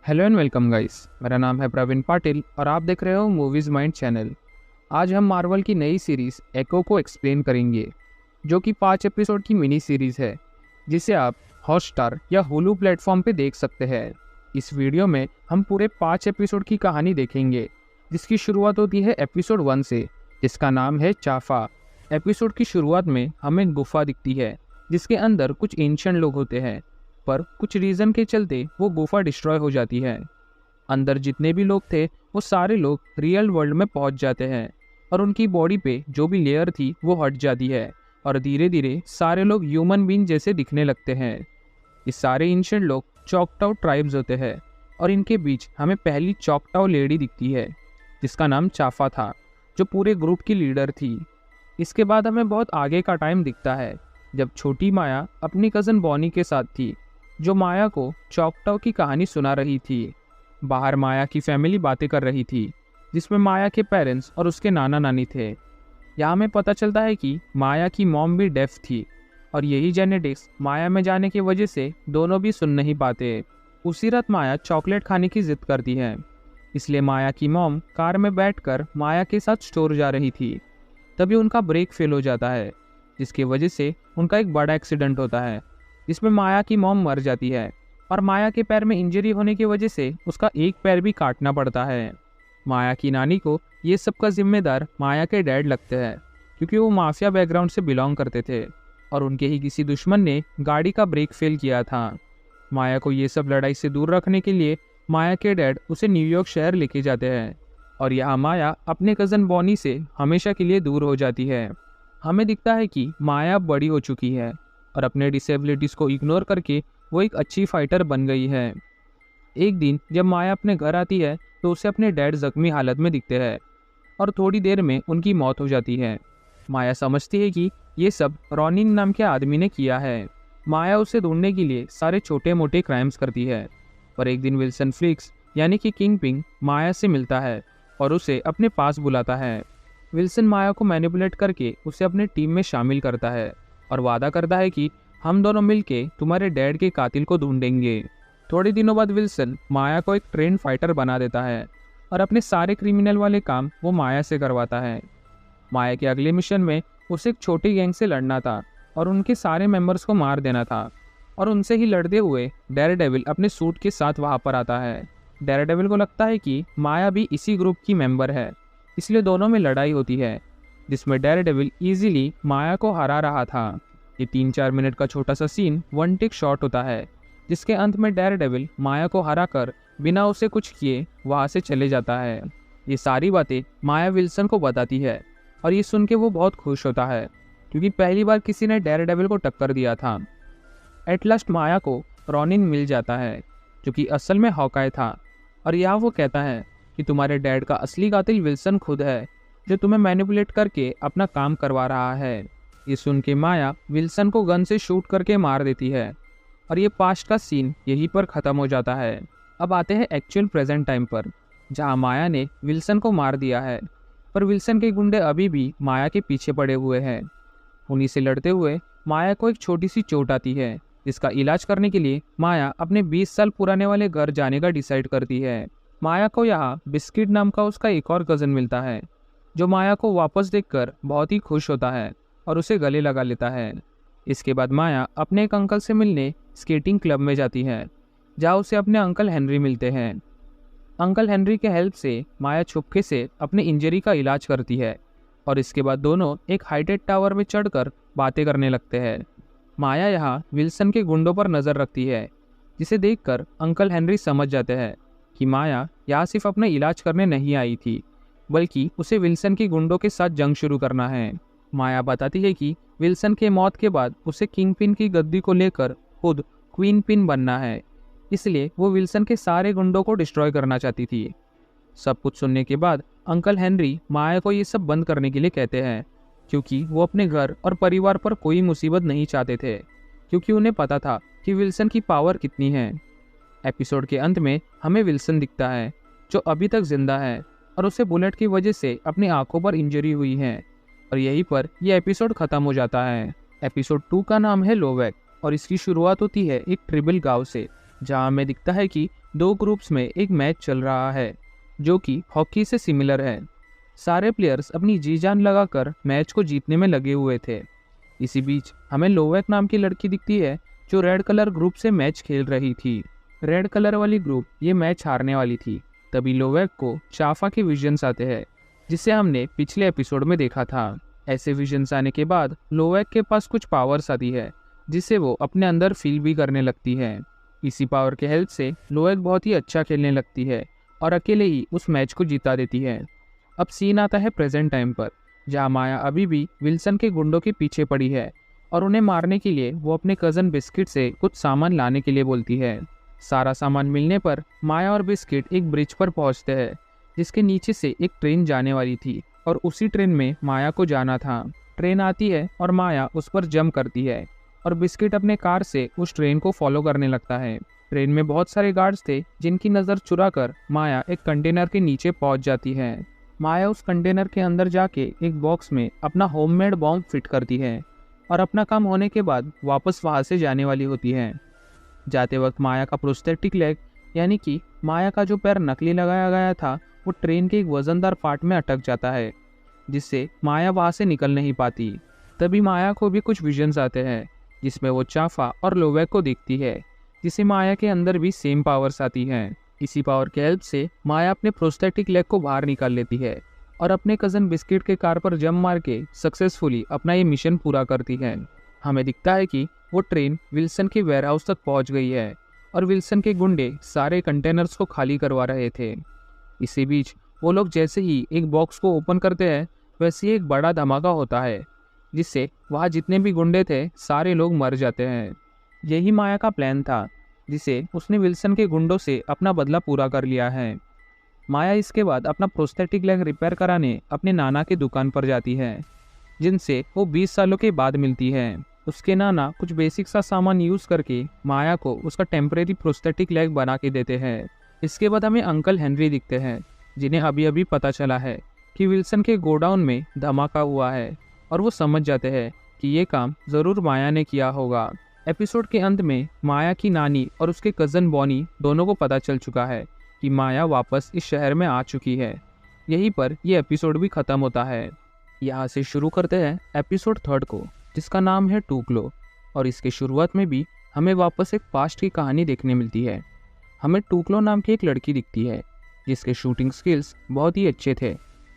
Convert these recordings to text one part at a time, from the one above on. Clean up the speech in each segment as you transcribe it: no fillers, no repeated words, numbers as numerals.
Hello and welcome guys. मेरा नाम है प्रवीण पाटिल और आप देख रहे हो मूवीज़ माइंड चैनल। आज हम मार्वल की नई सीरीज़ एको को एक्सप्लेन करेंगे, जो कि 5 एपिसोड की मिनी सीरीज़ है, जिसे आप हॉटस्टार या हुलू प्लेटफॉर्म पे देख सकते हैं। इस वीडियो में हम पूरे 5 एपिसोड की कहानी देखेंगे, जिसकी शुरुआत होती है एपिसोड 1 से, जिसका नाम है चाफा। एपिसोड की शुरुआत में हमें गुफा दिखती है, जिसके अंदर कुछ एंशिएंट लोग होते हैं, पर कुछ रीज़न के चलते वो गुफा डिस्ट्रॉय हो जाती है। अंदर जितने भी लोग थे वो सारे लोग रियल वर्ल्ड में पहुंच जाते हैं और उनकी बॉडी पे जो भी लेयर थी वो हट जाती है और धीरे धीरे सारे लोग ह्यूमन बीइंग जैसे दिखने लगते हैं। ये सारे एंशिएंट लोग चॉकटाऊ ट्राइब्स होते हैं और इनके बीच हमें पहली चॉकटाऊ लेडी दिखती है, जिसका नाम चाफा था, जो पूरे ग्रुप की लीडर थी। इसके बाद हमें बहुत आगे का टाइम दिखता है, जब छोटी माया अपनी कज़न बॉनी के साथ थी, जो माया को चॉकटाऊ की कहानी सुना रही थी। बाहर माया की फैमिली बातें कर रही थी, जिसमें माया के पेरेंट्स और उसके नाना नानी थे। यहाँ हमें पता चलता है कि माया की मॉम भी डेफ थी और यही जेनेटिक्स माया में जाने की वजह से दोनों भी सुन नहीं पाते। उसी रात माया चॉकलेट खाने की जिद करती है, इसलिए माया की मॉम कार में बैठकर माया के साथ स्टोर जा रही थी। तभी उनका ब्रेक फेल हो जाता है, जिसकी वजह से उनका एक बड़ा एक्सीडेंट होता है, जिसमें माया की मॉम मर जाती है और माया के पैर में इंजरी होने की वजह से उसका एक पैर भी काटना पड़ता है। माया की नानी को ये सब का जिम्मेदार माया के डैड लगते हैं, क्योंकि वो माफिया बैकग्राउंड से बिलोंग करते थे और उनके ही किसी दुश्मन ने गाड़ी का ब्रेक फेल किया था। माया को ये सब लड़ाई से दूर रखने के लिए माया के डैड उसे न्यूयॉर्क शहर लेके जाते हैं और यहाँ माया अपने कज़न बॉनी से हमेशा के लिए दूर हो जाती है। हमें दिखता है कि माया अब बड़ी हो चुकी है और अपने डिसेबिलिटीज़ को इग्नोर करके वो एक अच्छी फाइटर बन गई है। एक दिन जब माया अपने घर आती है तो उसे अपने डैड जख्मी हालत में दिखते हैं और थोड़ी देर में उनकी मौत हो जाती है। माया समझती है कि ये सब रॉनिन नाम के आदमी ने किया है। माया उसे ढूंढने के लिए सारे छोटे मोटे क्राइम्स करती है, पर एक दिन विल्सन फ्लिक्स यानी कि किंग पिन माया से मिलता है और उसे अपने पास बुलाता है। विल्सन माया को मैनिपुलेट करके उसे अपने टीम में शामिल करता है और वादा करता है कि हम दोनों मिलके तुम्हारे डैड के कातिल को ढूंढेंगे। थोड़े दिनों बाद विल्सन माया को एक ट्रेन फाइटर बना देता है और अपने सारे क्रिमिनल वाले काम वो माया से करवाता है। माया के अगले मिशन में उसे एक छोटी गैंग से लड़ना था और उनके सारे मेंबर्स को मार देना था, और उनसे ही लड़ते हुए डेयरडेविल अपने सूट के साथ वहाँ पर आता है। डेयरडेविल को लगता है कि माया भी इसी ग्रुप की मेंबर है, इसलिए दोनों में लड़ाई होती है, जिसमें डेयरडेविल इजीली माया को हरा रहा था। ये 3-4 मिनट का छोटा सा सीन वन टेक शॉट होता है, जिसके अंत में डेयरडेविल माया को हराकर बिना उसे कुछ किए वहाँ से चले जाता है। ये सारी बातें माया विल्सन को बताती है और ये सुन के वो बहुत खुश होता है, क्योंकि पहली बार किसी ने डेयरडेविल को टक्कर दिया था। एट लास्ट माया को रॉनिन मिल जाता है, जो कि असल में हॉकाय था, और यहाँ वो कहता है कि तुम्हारे डैड का असली कातिल विल्सन खुद है, जो तुम्हें मैनिपुलेट करके अपना काम करवा रहा है। ये सुन के माया विल्सन को गन से शूट करके मार देती है और ये पास्ट का सीन यहीं पर ख़त्म हो जाता है। अब आते हैं एक्चुअल प्रेजेंट टाइम पर, जहाँ माया ने विल्सन को मार दिया है, पर विल्सन के गुंडे अभी भी माया के पीछे पड़े हुए हैं। उन्हीं से लड़ते हुए माया को एक छोटी सी चोट आती है, जिसका इलाज करने के लिए माया अपने 20 साल पुराने वाले घर जाने का डिसाइड करती है। माया को यहाँ बिस्किट नाम का उसका एक और कज़न मिलता है, जो माया को वापस देखकर बहुत ही खुश होता है और उसे गले लगा लेता है। इसके बाद माया अपने एक अंकल से मिलने स्केटिंग क्लब में जाती है, जहाँ उसे अपने अंकल हेनरी मिलते हैं। अंकल हेनरी के हेल्प से माया छुपके से अपने इंजरी का इलाज करती है और इसके बाद दोनों एक हाइटेड टावर में चढ़कर बातें करने लगते हैं। माया यहाँ विल्सन के गुंडों पर नज़र रखती है, जिसे देखकर अंकल हेनरी समझ जाते हैं कि माया यहाँ सिर्फ अपना इलाज करने नहीं आई थी, बल्कि उसे विल्सन के गुंडों के साथ जंग शुरू करना है। माया बताती है कि विल्सन के मौत के बाद उसे किंग पिन की गद्दी को लेकर खुद क्वीन पिन बनना है, इसलिए वो विल्सन के सारे गुंडों को डिस्ट्रॉय करना चाहती थी। सब कुछ सुनने के बाद अंकल हेनरी माया को ये सब बंद करने के लिए कहते हैं, क्योंकि वो अपने घर और परिवार पर कोई मुसीबत नहीं चाहते थे, क्योंकि उन्हें पता था कि विल्सन की पावर कितनी है। एपिसोड के अंत में हमें विल्सन दिखता है, जो अभी तक जिंदा है और उसे बुलेट की वजह से अपनी आंखों पर इंजरी हुई है, और यहीं पर यह एपिसोड खत्म हो जाता है। एपिसोड 2 का नाम है लोवेक और इसकी शुरुआत होती है एक ट्रिबल गांव से, जहां हमें दिखता है कि दो ग्रुप्स में एक मैच चल रहा है जो कि हॉकी से सिमिलर है। सारे प्लेयर्स अपनी जी जान लगाकर मैच को जीतने में लगे हुए थे। इसी बीच हमें लोवेक नाम की लड़की दिखती है जो रेड कलर ग्रुप से मैच खेल रही थी। रेड कलर वाली ग्रुप ये मैच हारने वाली थी। तभी लोवेक को चाफा के विजन्स आते हैं, जिसे हमने पिछले एपिसोड में देखा था। ऐसे विजन्स आने के बाद लोवेक के पास कुछ पावर्स आती है जिसे वो अपने अंदर फील भी करने लगती है। इसी पावर के हेल्प से लोवेक बहुत ही अच्छा खेलने लगती है और अकेले ही उस मैच को जिता देती है। अब सीन आता है प्रेजेंट टाइम पर, जहाँ माया अभी भी विल्सन के गुंडों के पीछे पड़ी है और उन्हें मारने के लिए वो अपने कज़न बिस्किट से कुछ सामान लाने के लिए बोलती है। सारा सामान मिलने पर माया और बिस्किट एक ब्रिज पर पहुंचते हैं जिसके नीचे से एक ट्रेन जाने वाली थी और उसी ट्रेन में माया को जाना था। ट्रेन आती है और माया उस पर जंप करती है और बिस्किट अपने कार से उस ट्रेन को फॉलो करने लगता है। ट्रेन में बहुत सारे गार्ड्स थे जिनकी नज़र चुराकर माया एक कंटेनर के नीचे पहुंच जाती है। माया उस कंटेनर के अंदर जाके एक बॉक्स में अपना होममेड बॉम्ब फिट करती है और अपना काम होने के बाद वापस वहां से जाने वाली होती है। जाते वक्त माया का प्रोस्थेटिक लेग यानी कि माया का जो पैर नकली लगाया गया था वो ट्रेन के एक वजनदार पार्ट में अटक जाता है, जिससे माया वहां से निकल नहीं पाती। तभी माया को भी कुछ विजन्स आते हैं जिसमें वो चाफा और लोवेक को देखती है, जिसे माया के अंदर भी सेम पावर्स आती हैं। इसी पावर के हेल्प से माया अपने प्रोस्थेटिक लेग को बाहर निकाल लेती है और अपने कज़न बिस्किट के कार पर जंप मार के सक्सेसफुली अपना ये मिशन पूरा करती है। हमें दिखता है कि वो ट्रेन विल्सन के वेयरहाउस तक पहुंच गई है और विल्सन के गुंडे सारे कंटेनर्स को खाली करवा रहे थे। इसी बीच वो लोग जैसे ही एक बॉक्स को ओपन करते हैं वैसे ही एक बड़ा धमाका होता है, जिससे वहाँ जितने भी गुंडे थे सारे लोग मर जाते हैं। यही माया का प्लान था, जिसे उसने विल्सन के गुंडों से अपना बदला पूरा कर लिया है। माया इसके बाद अपना प्रोस्थेटिक लेग रिपेयर कराने अपने नाना की दुकान पर जाती है, जिनसे वो 20 सालों के बाद मिलती है। उसके नाना कुछ बेसिक सा सामान यूज़ करके माया को उसका टेम्परेरी प्रोस्थेटिक लेग बना के देते हैं। इसके बाद हमें अंकल हेनरी दिखते हैं, जिन्हें अभी अभी पता चला है कि विल्सन के गोडाउन में धमाका हुआ है और वो समझ जाते हैं कि ये काम ज़रूर माया ने किया होगा। एपिसोड के अंत में माया की नानी और उसके कज़न बॉनी दोनों को पता चल चुका है कि माया वापस इस शहर में आ चुकी है। यहीं पर यह एपिसोड भी ख़त्म होता है। यहाँ से शुरू करते हैं एपिसोड 3 को, जिसका नाम है टूकलो। और इसके शुरुआत में भी हमें वापस एक पास्ट की कहानी देखने मिलती है। हमें टूकलो नाम की एक लड़की दिखती है जिसके शूटिंग स्किल्स बहुत ही अच्छे थे,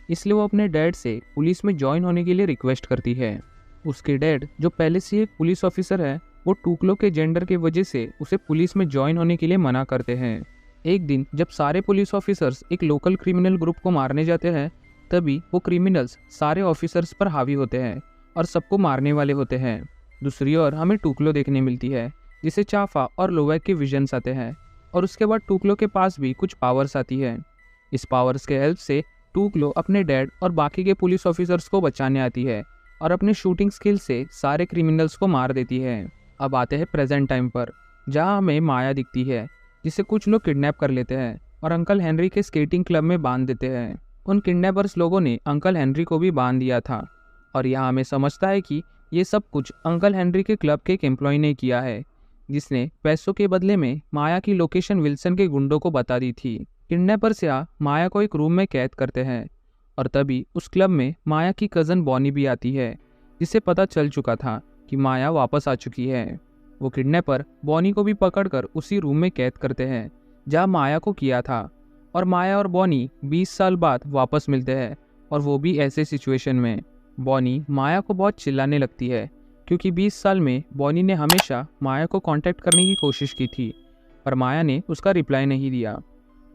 इसलिए वो अपने डैड से पुलिस में ज्वाइन होने के लिए रिक्वेस्ट करती है। उसके डैड जो पहले से एक पुलिस ऑफिसर है, वो टूकलो के जेंडर की वजह से उसे पुलिस में ज्वाइन होने के लिए मना करते हैं। एक दिन जब सारे पुलिस ऑफिसर्स एक लोकल क्रिमिनल ग्रुप को मारने जाते हैं, तभी वो क्रिमिनल्स सारे ऑफिसर्स पर हावी होते हैं और सबको मारने वाले होते हैं। दूसरी ओर हमें टूकलो देखने मिलती है, जिसे चाफा और लोवेक के विजन्स आते हैं और उसके बाद टूकलो के पास भी कुछ पावर्स आती है। इस पावर्स के हेल्प से टूकलो अपने डैड और बाकी के पुलिस ऑफिसर्स को बचाने आती है और अपने शूटिंग स्किल से सारे क्रिमिनल्स को मार देती है। अब आते हैं प्रेजेंट टाइम पर, जहाँ हमें माया दिखती है, जिसे कुछ लोग किडनैप कर लेते हैं और अंकल हेनरी के स्केटिंग क्लब में बांध देते हैं। उन किडनैपर्स लोगों ने अंकल हेनरी को भी बांध दिया था और यहाँ हमें समझता है कि ये सब कुछ अंकल हेनरी के क्लब के एक एम्प्लॉय ने किया है, जिसने पैसों के बदले में माया की लोकेशन विल्सन के गुंडों को बता दी थी। किडनैपर्स यहाँ माया को एक रूम में कैद करते हैं और तभी उस क्लब में माया की कज़न बॉनी भी आती है, जिसे पता चल चुका था कि माया वापस आ चुकी है। वो किडनैपर बॉनी को भी पकड़कर उसी रूम में कैद करते हैं जहाँ माया को किया था और माया और बॉनी 20 साल बाद वापस मिलते हैं, और वो भी ऐसे सिचुएशन में। बॉनी माया को बहुत चिल्लाने लगती है क्योंकि 20 साल में बॉनी ने हमेशा माया को कांटेक्ट करने की कोशिश की थी, पर माया ने उसका रिप्लाई नहीं दिया।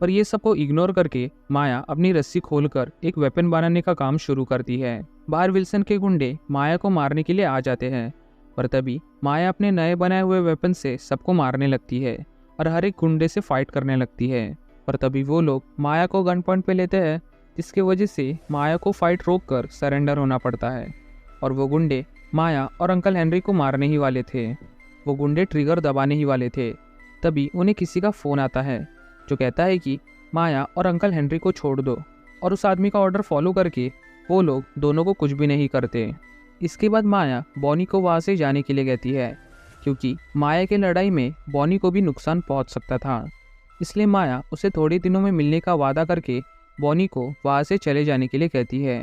पर ये सबको इग्नोर करके माया अपनी रस्सी खोलकर एक वेपन बनाने का काम शुरू करती है। बाहर विल्सन के गुंडे माया को मारने के लिए आ जाते हैं, पर तभी माया अपने नए बनाए हुए वेपन से सबको मारने लगती है और हर एक गुंडे से फाइट करने लगती है। पर तभी वो लोग माया को गन पॉइंट पे लेते हैं, जिसकी वजह से माया को फाइट रोककर सरेंडर होना पड़ता है और वो गुंडे माया और अंकल हेनरी को मारने ही वाले थे। वो गुंडे ट्रिगर दबाने ही वाले थे। तभी उन्हें किसी का फ़ोन आता है जो कहता है कि माया और अंकल हेनरी को छोड़ दो, और उस आदमी का ऑर्डर फॉलो करके वो लोग दोनों को कुछ भी नहीं करते। इसके बाद माया बॉनी को वहाँ से जाने के लिए कहती है क्योंकि माया की लड़ाई में बॉनी को भी नुकसान पहुंच सकता था। इसलिए माया उसे थोड़े दिनों में मिलने का वादा करके बॉनी को वहां से चले जाने के लिए कहती है।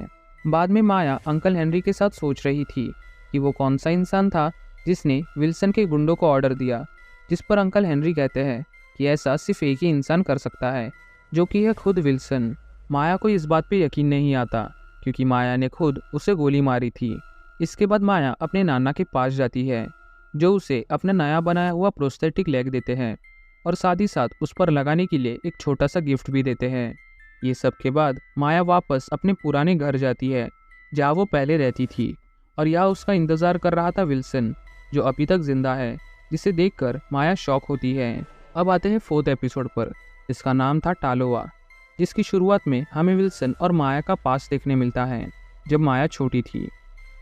बाद में माया अंकल हेनरी के साथ सोच रही थी कि वो कौन सा इंसान था जिसने विल्सन के गुंडों को ऑर्डर दिया, जिस पर अंकल हेनरी कहते हैं कि ऐसा सिर्फ एक ही इंसान कर सकता है, जो कि है खुद विल्सन। माया को इस बात पे यकीन नहीं आता क्योंकि माया ने खुद उसे गोली मारी थी। इसके बाद माया अपने नाना के पास जाती है, जो उसे अपना नया बनाया हुआ प्रोस्थेटिक लेग देते हैं और साथ ही साथ उस पर लगाने के लिए एक छोटा सा गिफ्ट भी देते हैं। ये सब के बाद माया वापस अपने पुराने घर जाती है जहाँ वो पहले रहती थी, और यहाँ उसका इंतज़ार कर रहा था विल्सन, जो अभी तक जिंदा है, जिसे देखकर माया शॉक होती है। अब आते हैं 4th एपिसोड पर, जिसका नाम था टालोवा, जिसकी शुरुआत में हमें विल्सन और माया का पास देखने मिलता है जब माया छोटी थी।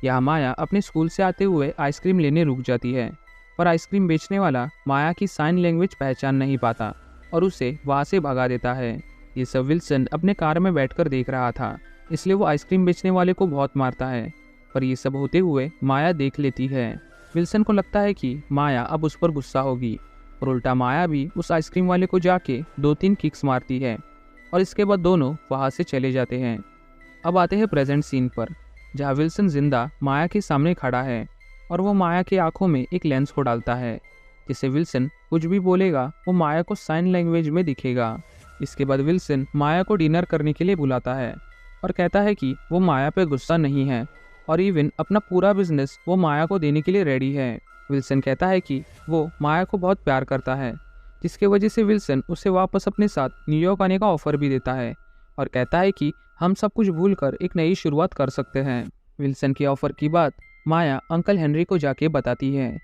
यहाँ माया अपने स्कूल से आते हुए आइसक्रीम लेने रुक जाती है, पर आइसक्रीम बेचने वाला माया की साइन लैंग्वेज पहचान नहीं पाता और उसे वहाँ से भगा देता है। ये सब विल्सन अपने कार में बैठकर देख रहा था, इसलिए वो आइसक्रीम बेचने वाले को बहुत मारता है, पर ये सब होते हुए माया देख लेती है। विल्सन को लगता है कि माया अब उस पर गुस्सा होगी, और उल्टा माया भी उस आइसक्रीम वाले को जाके 2-3 किक्स मारती है, और इसके बाद दोनों वहाँ से चले जाते हैं। अब आते हैं प्रेजेंट सीन पर, जहाँ विल्सन जिंदा माया के सामने खड़ा है और वो माया की आंखों में एक लेंस को डालता है, जिससे विल्सन कुछ भी बोलेगा वो माया को साइन लैंग्वेज में दिखेगा। इसके बाद विल्सन माया को डिनर करने के लिए बुलाता है और कहता है कि वो माया पे गुस्सा नहीं है और इवन अपना पूरा बिजनेस वो माया को देने के लिए रेडी है। विल्सन कहता है कि वो माया को बहुत प्यार करता है, जिसके वजह से विल्सन उसे वापस अपने साथ न्यूयॉर्क आने का ऑफर भी देता है और कहता है कि हम सब कुछ भूलकर एक नई शुरुआत कर सकते हैं। विल्सन के ऑफर की बात माया अंकल हेनरी को जाके बताती है,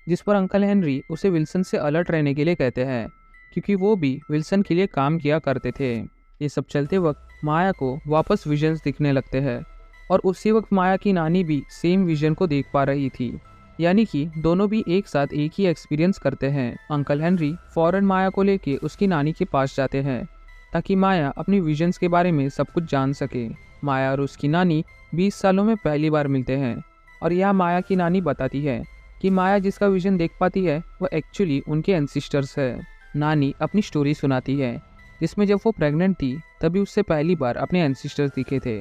जिस पर अंकल हेनरी उसे विल्सन से अलर्ट रहने के लिए कहते हैं, क्योंकि वो भी विल्सन के लिए काम किया करते थे। ये सब चलते वक्त माया को वापस विजन्स दिखने लगते हैं, और उसी वक्त माया की नानी भी सेम विजन को देख पा रही थी, यानी कि दोनों भी एक साथ एक ही एक्सपीरियंस करते हैं। अंकल हेनरी फौरन माया को लेके उसकी नानी के पास जाते हैं ताकि माया अपनी विजन्स के बारे में सब कुछ जान सके। माया और उसकी नानी 20 सालों में पहली बार मिलते हैं, और यह माया की नानी बताती है कि माया जिसका विजन देख पाती है वह एक्चुअली उनके एंसिस्टर्स है। नानी अपनी स्टोरी सुनाती है, जिसमें जब वो प्रेग्नेंट थी तभी उससे पहली बार अपने एंसिस्टर्स दिखे थे,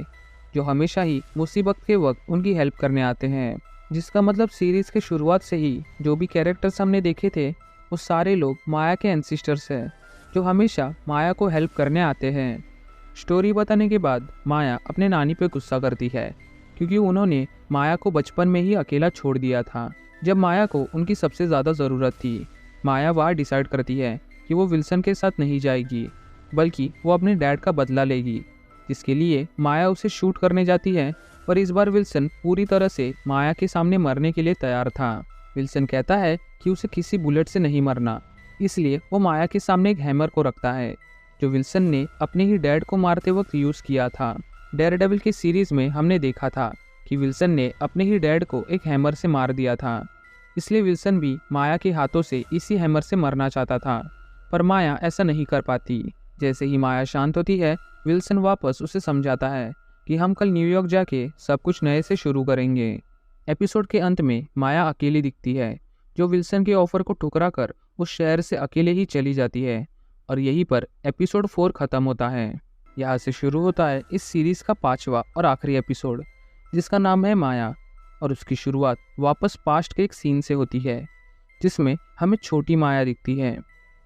जो हमेशा ही मुसीबत के वक्त उनकी हेल्प करने आते हैं। जिसका मतलब सीरीज़ के शुरुआत से ही जो भी कैरेक्टर्स हमने देखे थे वो सारे लोग माया के एंसिस्टर्स हैं, जो हमेशा माया को हेल्प करने आते हैं। स्टोरी बताने के बाद माया अपने नानी पे गुस्सा करती है, क्योंकि उन्होंने माया को बचपन में ही अकेला छोड़ दिया था जब माया को उनकी सबसे ज़्यादा ज़रूरत थी। माया वहाँ डिसाइड करती है कि वो विल्सन के साथ नहीं जाएगी, बल्कि वो अपने डैड का बदला लेगी, जिसके लिए माया उसे शूट करने जाती है। पर इस बार विल्सन पूरी तरह से माया के सामने मरने के लिए तैयार था। विल्सन कहता है कि उसे किसी बुलेट से नहीं मरना, इसलिए वो माया के सामने एक हैमर को रखता है, जो विल्सन ने अपने ही डैड को मारते वक्त यूज़ किया था। डेयरडेविल की सीरीज़ में हमने देखा था कि विल्सन ने अपने ही डैड को एक हैमर से मार दिया था, इसलिए विल्सन भी माया के हाथों से इसी हैमर से मरना चाहता था, पर माया ऐसा नहीं कर पाती। जैसे ही माया शांत होती है, विल्सन वापस उसे समझाता है कि हम कल न्यूयॉर्क जाके सब कुछ नए से शुरू करेंगे। एपिसोड के अंत में माया अकेली दिखती है, जो विल्सन के ऑफर को ठुकरा कर उस शहर से अकेले ही चली जाती है, और यहीं पर एपिसोड 4 खत्म होता है। यहाँ से शुरू होता है इस सीरीज़ का 5वां और आखिरी एपिसोड, जिसका नाम है माया, और उसकी शुरुआत वापस पास्ट के एक सीन से होती है, जिसमें हमें छोटी माया दिखती है।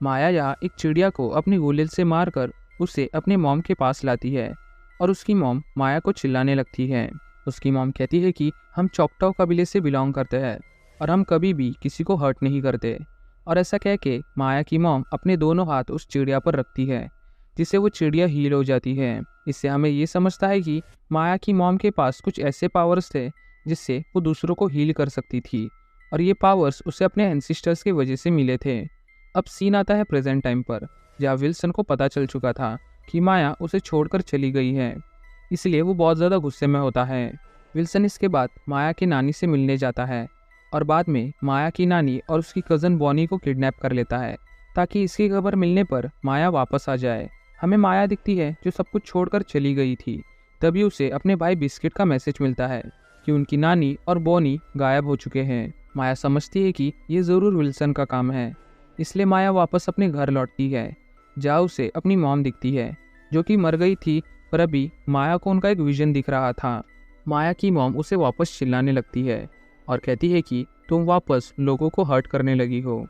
माया यहाँ एक चिड़िया को अपनी गोली से मारकर उसे अपने मॉम के पास लाती है, और उसकी मॉम माया को चिल्लाने लगती है। उसकी मॉम कहती है कि हम चॉकटाव कबीले से बिलोंग करते हैं और हम कभी भी किसी को हर्ट नहीं करते, और ऐसा कह के माया की मॉम अपने दोनों हाथ उस चिड़िया पर रखती है, जिससे वो चिड़िया हील हो जाती है। इससे हमें ये समझता है कि माया की मॉम के पास कुछ ऐसे पावर्स थे जिससे वो दूसरों को हील कर सकती थी, और ये पावर्स उसे अपने एंसिस्टर्स की वजह से मिले थे। अब सीन आता है प्रेजेंट टाइम पर, जहाँ विल्सन को पता चल चुका था कि माया उसे छोड़कर चली गई है, इसलिए वो बहुत ज़्यादा गुस्से में होता है। विल्सन इसके बाद माया की नानी से मिलने जाता है, और बाद में माया की नानी और उसकी कज़न बॉनी को किडनैप कर लेता है, ताकि इसकी खबर मिलने पर माया वापस आ जाए। हमें माया दिखती है जो सब कुछ छोड़कर चली गई थी। तभी उसे अपने भाई बिस्किट का मैसेज मिलता है कि उनकी नानी और बॉनी गायब हो चुके हैं। माया समझती है कि ये ज़रूर विल्सन का काम है, इसलिए माया वापस अपने घर लौटती है, जहाँ उसे अपनी मॉम दिखती है जो कि मर गई थी, पर अभी माया को उनका एक विजन दिख रहा था। माया की मॉम उसे वापस चिल्लाने लगती है और कहती है कि तुम वापस लोगों को हर्ट करने लगी हो।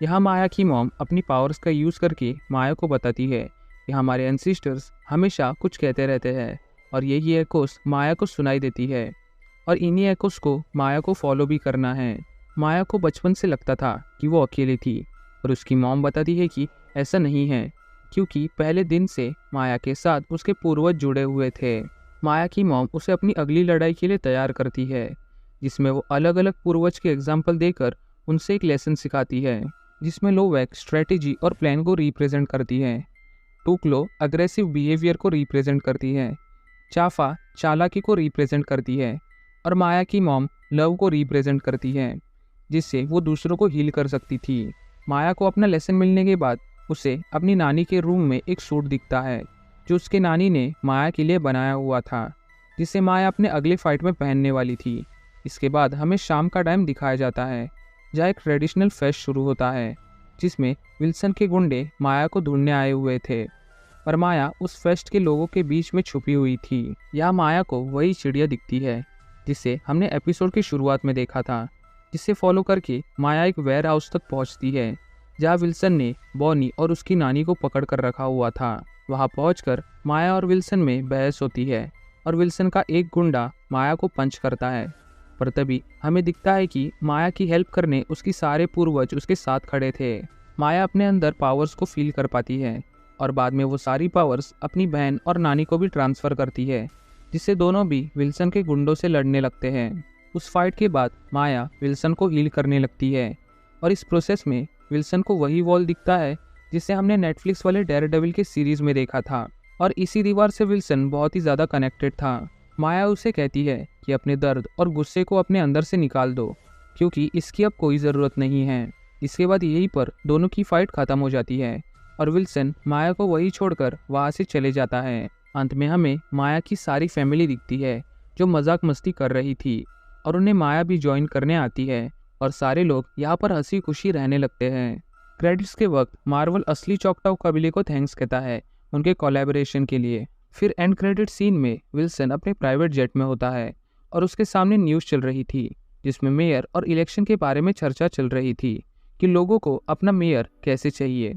यहाँ माया की मॉम अपनी पावर्स का यूज़ करके माया को बताती है कि हमारे एंसेस्टर्स हमेशा कुछ कहते रहते हैं और यही एकोस माया को सुनाई देती है और इन्हीं एकोस को माया को फॉलो भी करना है। माया को बचपन से लगता था कि वो अकेली थी, पर उसकी मॉम बताती है कि ऐसा नहीं है, क्योंकि पहले दिन से माया के साथ उसके पूर्वज जुड़े हुए थे। माया की मॉम उसे अपनी अगली लड़ाई के लिए तैयार करती है, जिसमें वो अलग अलग पूर्वज के एग्जाम्पल देकर उनसे एक लेसन सिखाती है, जिसमें लोवेक स्ट्रेटेजी और प्लान को रिप्रेजेंट करती है, टुकलो अग्रेसिव बिहेवियर को रिप्रेजेंट करती है, चाफा चालाकी को रिप्रेजेंट करती है और माया की मॉम लव को रिप्रेजेंट करती है, जिससे वो दूसरों को हील कर सकती थी। माया को अपना लेसन मिलने के बाद उसे अपनी नानी के रूम में एक सूट दिखता है जो उसके नानी ने माया के लिए बनाया हुआ था, जिसे माया अपने अगले फाइट में पहनने वाली थी। इसके बाद हमें शाम का टाइम दिखाया जाता है, जहाँ एक ट्रेडिशनल फेस्ट शुरू होता है, जिसमें विल्सन के गुंडे माया को ढूंढने आए हुए थे, पर माया उस फेस्ट के लोगों के बीच में छुपी हुई थी। यहाँ माया को वही चिड़िया दिखती है जिसे हमने एपिसोड की शुरुआत में देखा था, जिसे फॉलो करके माया एक वेयर हाउस तक पहुँचती है, जहाँ विल्सन ने बॉनी और उसकी नानी को पकड़ कर रखा हुआ था। वहाँ पहुंचकर माया और विल्सन में बहस होती है और विल्सन का एक गुंडा माया को पंच करता है, पर तभी हमें दिखता है कि माया की हेल्प करने उसकी सारे पूर्वज उसके साथ खड़े थे। माया अपने अंदर पावर्स को फील कर पाती है और बाद में वो सारी पावर्स अपनी बहन और नानी को भी ट्रांसफ़र करती है, जिससे दोनों भी विल्सन के गुंडों से लड़ने लगते हैं। उस फाइट के बाद माया विल्सन को हील करने लगती है और इस प्रोसेस में विल्सन को वही वॉल दिखता है जिसे हमने नेटफ्लिक्स वाले डेयरडेविल के सीरीज़ में देखा था, और इसी दीवार से विल्सन बहुत ही ज़्यादा कनेक्टेड था। माया उसे कहती है कि अपने दर्द और गुस्से को अपने अंदर से निकाल दो, क्योंकि इसकी अब कोई ज़रूरत नहीं है। इसके बाद यहीं पर दोनों की फाइट ख़त्म हो जाती है और विल्सन माया को वही छोड़कर वहाँ से चले जाता है। अंत में हमें माया की सारी फैमिली दिखती है जो मजाक मस्ती कर रही थी और उन्हें माया भी ज्वाइन करने आती है और सारे लोग यहाँ पर हंसी खुशी रहने लगते हैं। क्रेडिट्स के वक्त मार्वल असली चौकटाऊ कबीले को थैंक्स कहता है उनके कोलैबोरेशन के लिए। फिर एंड क्रेडिट सीन में विल्सन अपने प्राइवेट जेट में होता है और उसके सामने न्यूज़ चल रही थी, जिसमें मेयर और इलेक्शन के बारे में चर्चा चल रही थी कि लोगों को अपना मेयर कैसे चाहिए,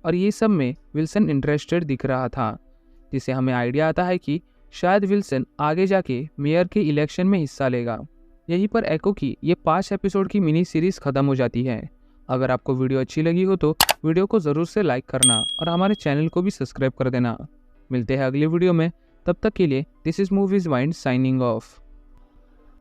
और ये सब में विल्सन इंटरेस्टेड दिख रहा था, जिससे हमें आइडिया आता है कि शायद विल्सन आगे जाके मेयर के इलेक्शन में हिस्सा लेगा। यहीं पर एको की ये 5 एपिसोड की मिनी सीरीज़ ख़त्म हो जाती है। अगर आपको वीडियो अच्छी लगी हो तो वीडियो को ज़रूर से लाइक करना और हमारे चैनल को भी सब्सक्राइब कर देना। मिलते हैं अगली वीडियो में, तब तक के लिए this is movies mind signing off.